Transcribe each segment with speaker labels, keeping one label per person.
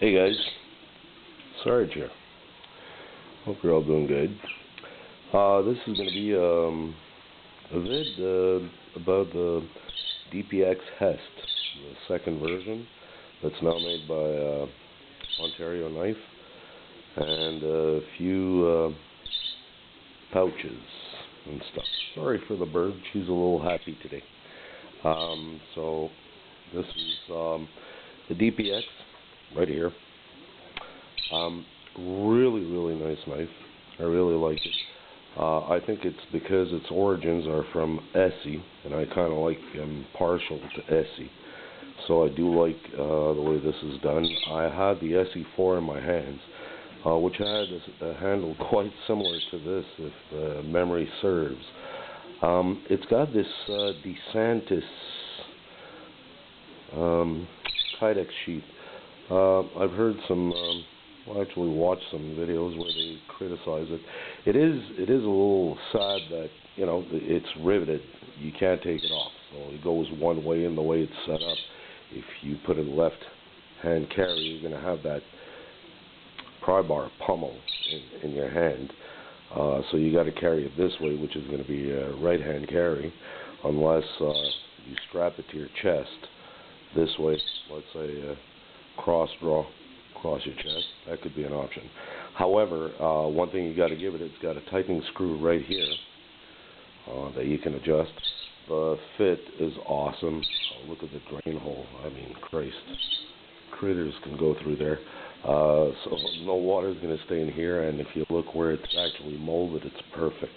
Speaker 1: Hey guys, Sarge here. Hope you're all doing good. This is going to be a vid about the DPX Hest, the second version that's now made by Ontario Knife, and a few pouches and stuff. Sorry for the bird, she's a little happy today. So this is the DPX right here. Really nice knife. I really like it. I think it's because its origins are from ESEE, and I kind of like, I'm partial to ESEE. So I do like the way this is done. I had the ESEE4 in my hands, which had a handle quite similar to this, if memory serves. It's got this DeSantis Kydex sheath. I've heard some, well, actually watched some videos where they criticize it. It is a little sad that, you know, it's riveted. You can't take it off. So it goes one way in the way it's set up. If you put a left hand carry, you're going to have that pry bar pummel in your hand. So you got to carry it this way, which is going to be a right hand carry, unless you strap it to your chest this way. Let's say cross draw across your chest. That could be an option. However, one thing you got to give it, it's got a tightening screw right here that you can adjust. The fit is awesome. Look at the drain hole. I mean, Christ, critters can go through there. So no water is going to stay in here, and if you look where it's actually molded, it's perfect.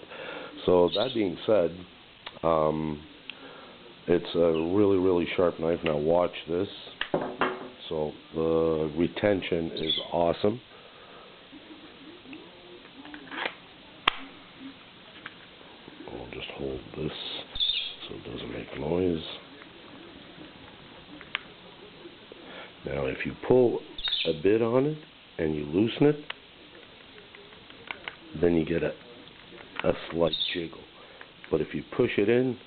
Speaker 1: So that being said, it's a really sharp knife. Now watch this. So the retention is awesome. I'll just hold this so it doesn't make noise. Now if you pull a bit on it and you loosen it, then you get a slight jiggle. But if you push it in,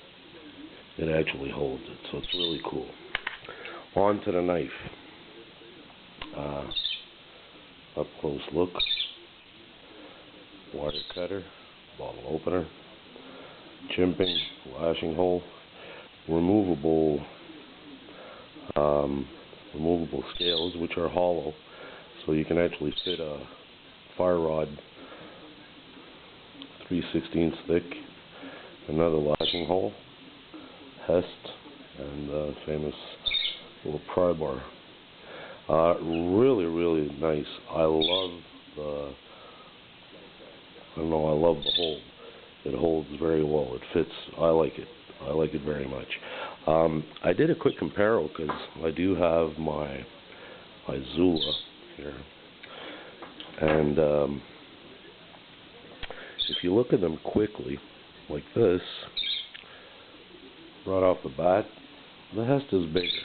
Speaker 1: it actually holds it. So it's really cool. On to the knife. Up close look, wire cutter, bottle opener, chimping, lashing hole, removable scales, which are hollow, so you can actually fit a fire rod 3/16 thick, another lashing hole, Hest, and the famous little pry bar. Really nice. I love the hold. It holds very well. It fits. I like it. I like it very much. I did a quick comparison because I do have my Zula here, and if you look at them quickly, like this, right off the bat, the Hest is bigger.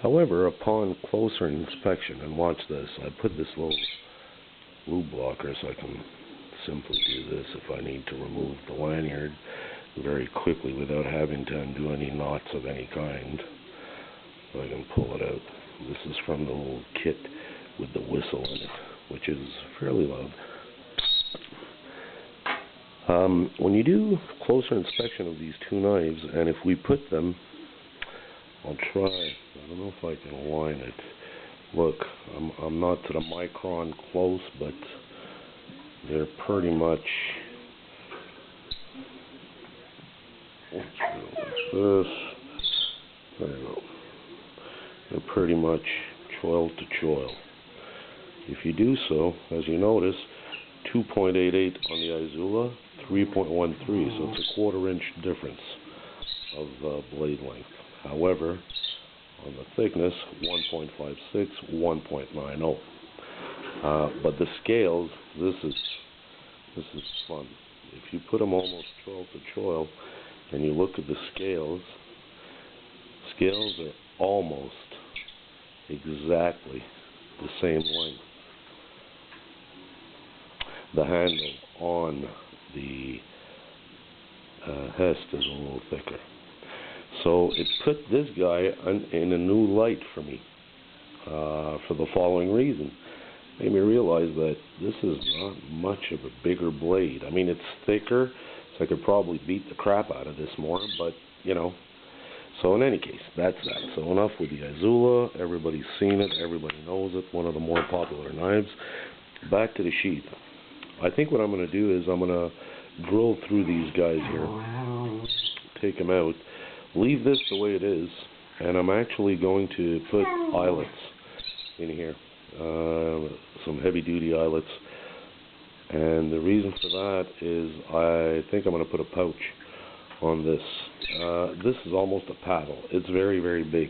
Speaker 1: However, upon closer inspection, and watch this, I put this little glue blocker so I can simply do this if I need to remove the lanyard very quickly without having to undo any knots of any kind. So I can pull it out. This is from the little kit with the whistle in it, which is fairly loud. When you do closer inspection of these two knives, and if we put them, I'll try. I don't know if I can align it. Look, I'm not to the micron close, but they're pretty much. Let's go like this. There you go. They're pretty much choil to choil. If you do so, as you notice, 2.88 on the Izula, 3.13, so it's a 1/4 inch difference of blade length. However, on the thickness, 1.56, 1.90. But the scales, this is fun. If you put them almost choil to choil, and you look at the scales are almost exactly the same length. The handle on the Hest is a little thicker. So it put this guy in a new light for me. for the following reason. Made me realize that this is not much of a bigger blade. I mean, it's thicker, so I could probably beat the crap out of this more, but, you know. So in any case, that's that. So enough with the Azula. Everybody's seen it. Everybody knows it. One of the more popular knives. Back to the sheath. I think what I'm going to do is I'm going to drill through these guys here. Take them out. Leave this the way it is. And I'm actually going to put eyelets in here. Some heavy-duty eyelets. And the reason for that is I think I'm going to put a pouch on this. This is almost a paddle. It's very, very big.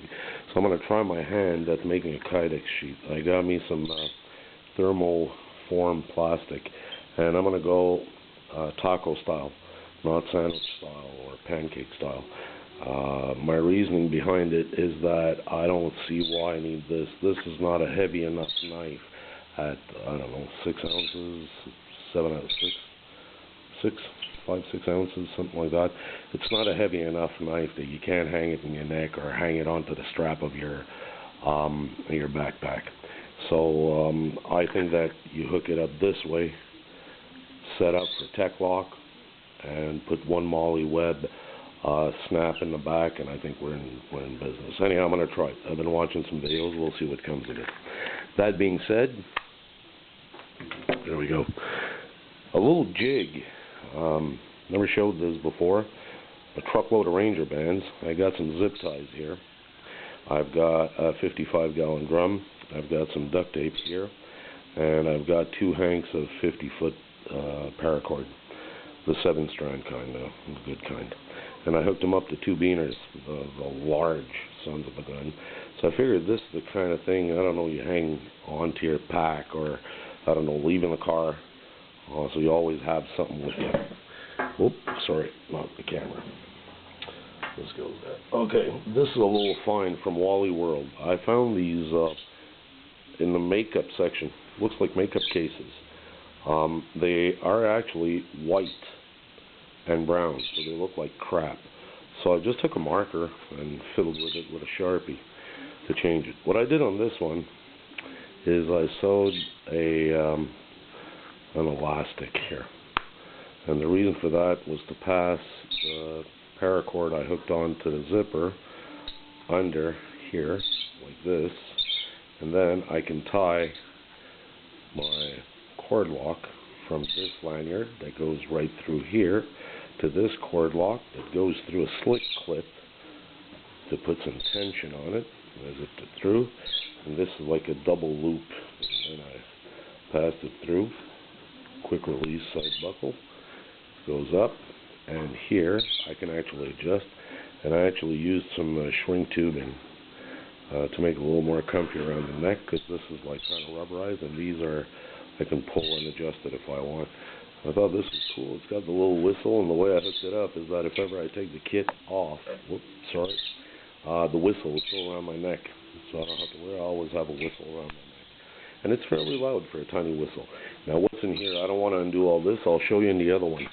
Speaker 1: So I'm going to try my hand at making a Kydex sheath. I got me some thermal form plastic, and I'm going to go taco style, not sandwich style or pancake style. My reasoning behind it is that I don't see why I need this. This is not a heavy enough knife at, I don't know, 6 ounces, 7 out of 6, 5, 6 ounces, something like that. It's not a heavy enough knife that you can't hang it in your neck or hang it onto the strap of your backpack. So I think that you hook it up this way, set up for tech lock, and put one molly web snap in the back, and I think we're in business. Anyhow, I'm going to try it. I've been watching some videos. We'll see what comes of it. That being said, there we go. A little jig. Never showed this before. A truckload of Ranger bands. I got some zip ties here. I've got a 55-gallon drum. I've got some duct tape here, and I've got 2 hanks of 50-foot paracord, the 7-strand kind, the good kind. And I hooked them up to 2 beaners, the large sons of a gun. So I figured this is the kind of thing, I don't know, you hang onto your pack, or, I don't know, leave in the car, so you always have something with you. Oops, sorry, not the camera. This goes there. Okay, this is a little find from Wally World. I found these in the makeup section. Looks like makeup cases. They are actually white and brown, so they look like crap. So I just took a marker and fiddled with it with a Sharpie to change it. What I did on this one is I sewed an elastic here. And the reason for that was to pass the paracord I hooked onto the zipper under here, like this, and then I can tie my cord lock from this lanyard that goes right through here to this cord lock that goes through a slick clip to put some tension on it. I zipped it through, and this is like a double loop, and then I passed it through. Quick release side buckle goes up, and here I can actually adjust, and I actually used some shrink tubing to make it a little more comfy around the neck, because this is like kind of rubberized, and these are, I can pull and adjust it if I want. I thought this was cool. It's got the little whistle, and the way I hooked it up is that if ever I take the kit off, the whistle will go around my neck, so I don't have to worry. I always have a whistle around my neck. And it's fairly loud for a tiny whistle. Now what's in here, I don't want to undo all this. I'll show you in the other one.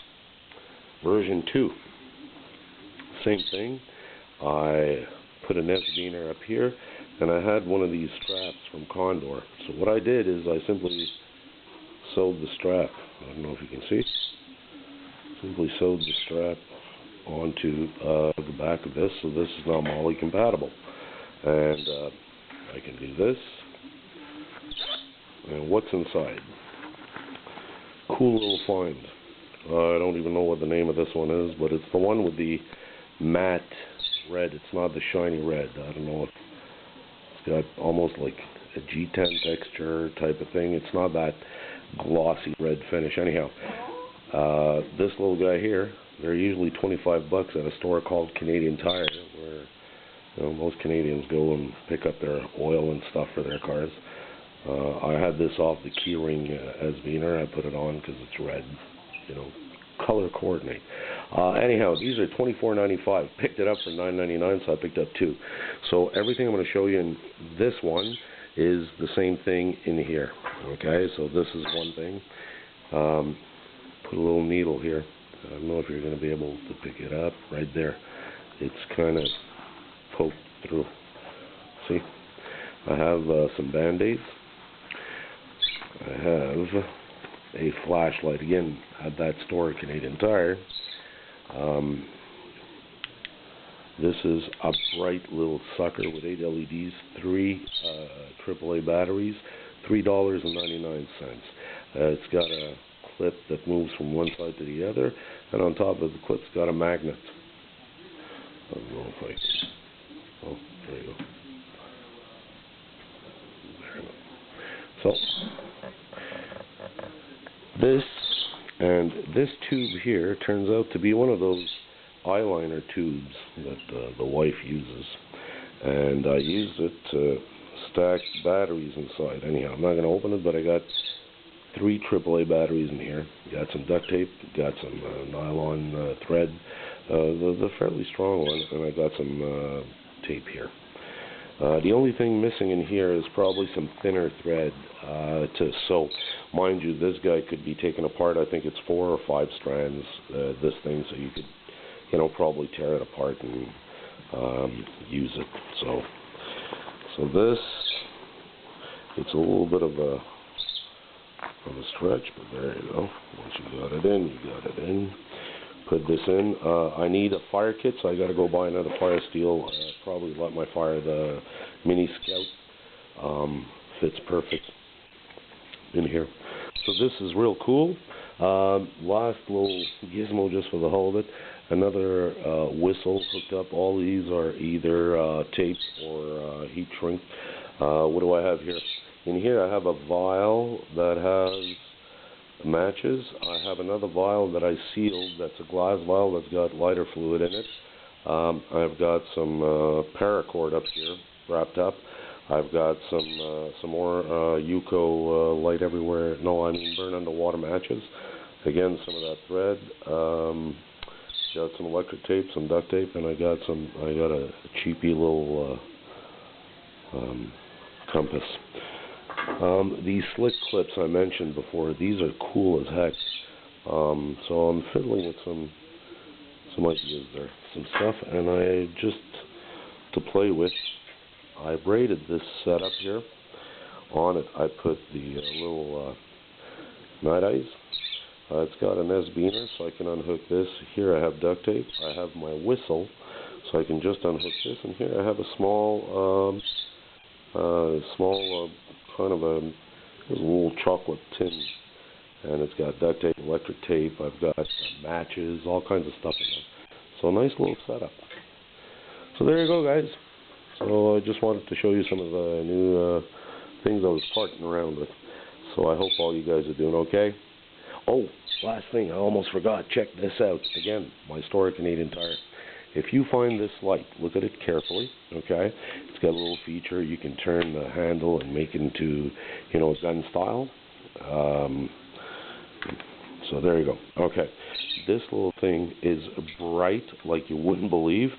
Speaker 1: Version 2. Same thing. I put an S-beaner up here, and I had one of these straps from Condor. So what I did is I simply sewed the strap. I don't know if you can see. Simply sewed the strap onto the back of this, so this is now MOLLE compatible. And I can do this. And what's inside? Cool little find. I don't even know what the name of this one is, but it's the one with the matte red. It's not the shiny red. I don't know if it's got almost like a G10 texture type of thing. It's not that glossy red finish. Anyhow, this little guy here, they're usually $25 at a store called Canadian Tire, where most Canadians go and pick up their oil and stuff for their cars. I had this off the keyring S-beaner. I put it on because it's red, color coordinate. Anyhow, these are $24.95. Picked it up for $9.99, so I picked up 2. So everything I'm going to show you in this one is the same thing in here. Okay, so this is one thing. Put a little needle here. I don't know if you're going to be able to pick it up right there. It's kind of poked through. See? I have some Band-Aids. I have a flashlight. Again, at that store at Canadian Tire. This is a bright little sucker with 8 LEDs, 3 AAA batteries, $3.99. It's got a clip that moves from one side to the other, and on top of the clip's got a magnet. I don't know if I can. Oh, there you go. There you go. So, this tube here turns out to be one of those eyeliner tubes that the wife uses, and I use it to stack batteries inside. Anyhow, I'm not going to open it, but I got 3 AAA batteries in here. Got some duct tape, got some nylon thread, the fairly strong one, and I got some tape here. The only thing missing in here is probably some thinner thread to sew. Mind you, this guy could be taken apart. I think it's 4 or 5 strands, this thing, so you could, probably tear it apart and use it. So this, it's a little bit of a stretch, but there you go. Once you got it in, you got it in. Put this in. I need a fire kit, so I got to go buy another fire steel. Probably let my fire the Mini Scout. Fits perfect in here. So this is real cool. Last little gizmo just for the hell of it. Another whistle hooked up. All these are either tape or heat shrink. What do I have here? In here I have a vial that has matches. I have another vial that I sealed. That's a glass vial that's got lighter fluid in it. I've got some paracord up here wrapped up. I've got some more Yuko light everywhere. No, I mean burn underwater matches. Again, some of that thread. Got some electric tape, some duct tape, and I got a cheapy little compass. These slick clips I mentioned before, these are cool as heck. So I'm fiddling with some ideas there, some stuff, and I just, to play with, I braided this setup here. On it I put the little night eyes. It's got an S-beamer, so I can unhook this. Here I have duct tape. I have my whistle, so I can just unhook this. And here I have a small kind of a little chocolate tin, and it's got duct tape, electric tape. I've got matches, all kinds of stuff in there. So a nice little setup. So there you go, guys. So I just wanted to show you some of the new things I was parting around with. So I hope all you guys are doing okay. Oh, last thing, I almost forgot. Check this out. Again, my store at Canadian Tire. If you find this light, look at it carefully, okay? It's got a little feature. You can turn the handle and make it into, gun style. So there you go. Okay. This little thing is bright like you wouldn't believe.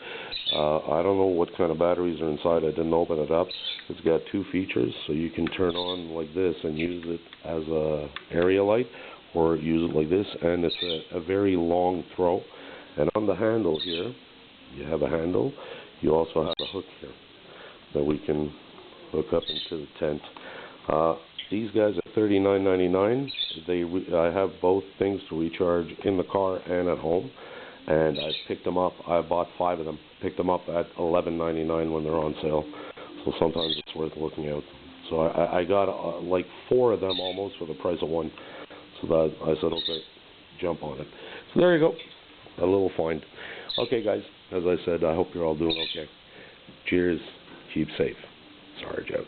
Speaker 1: I don't know what kind of batteries are inside. I didn't open it up. It's got 2 features, so you can turn on like this and use it as a area light, or use it like this, and it's a very long throw. And on the handle here, you have a handle. You also have a hook here that we can hook up into the tent. These guys are $39.99. I have both things to recharge in the car and at home, and I picked them up. I bought 5 of them. Picked them up at $11.99 when they're on sale. So sometimes it's worth looking out. So I got like 4 of them almost for the price of 1. So that I said, okay, jump on it. So there you go, a little find. Okay, guys, as I said, I hope you're all doing okay. Cheers, keep safe. Sarge out.